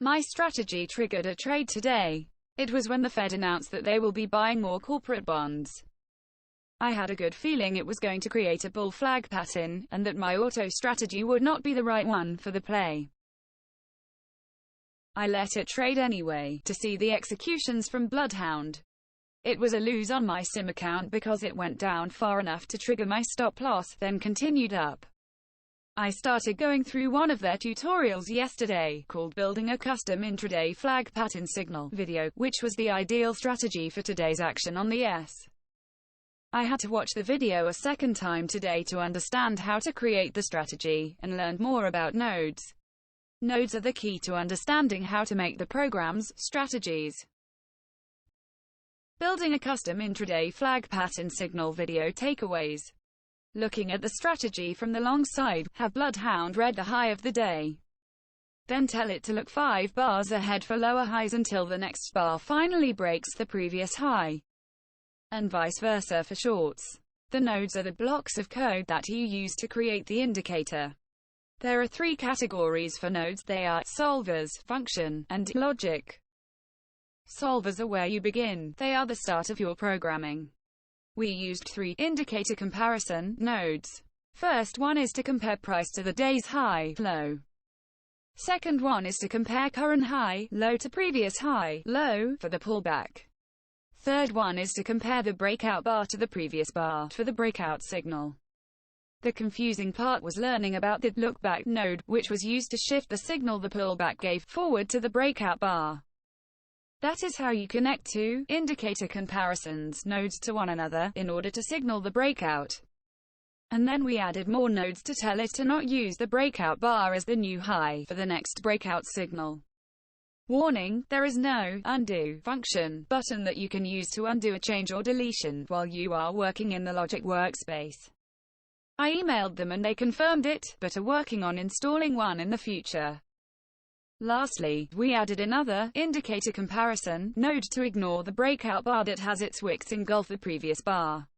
My strategy triggered a trade today. It was when the Fed announced that they will be buying more corporate bonds. I had a good feeling it was going to create a bull flag pattern, and that my auto strategy would not be the right one for the play. I let it trade anyway, to see the executions from Bloodhound. It was a lose on my sim account because it went down far enough to trigger my stop loss, then continued up. I started going through one of their tutorials yesterday, called Building a Custom Intraday Flag Pattern Signal video, which was the ideal strategy for today's action on the S. I had to watch the video a second time today to understand how to create the strategy, and learned more about nodes. Nodes are the key to understanding how to make the program's strategies. Building a custom intraday flag pattern signal video takeaways. Looking at the strategy from the long side, have Bloodhound read the high of the day. Then tell it to look 5 bars ahead for lower highs until the next bar finally breaks the previous high. And vice versa for shorts. The nodes are the blocks of code that you use to create the indicator. There are 3 categories for nodes. They are solvers, function, and logic. Solvers are where you begin. They are the start of your programming. We used 3 indicator comparison nodes. First one is to compare price to the day's high, low. Second one is to compare current high, low to previous high, low, for the pullback. Third one is to compare the breakout bar to the previous bar, for the breakout signal. The confusing part was learning about the look-back node, which was used to shift the signal the pullback gave forward to the breakout bar. That is how you connect 2 indicator comparisons nodes to one another, in order to signal the breakout. And then we added more nodes to tell it to not use the breakout bar as the new high, for the next breakout signal. Warning, there is no undo function button that you can use to undo a change or deletion while you are working in the Logic workspace. I emailed them and they confirmed it, but are working on installing one in the future. Lastly, we added another indicator comparison node to ignore the breakout bar that has its wicks engulf the previous bar.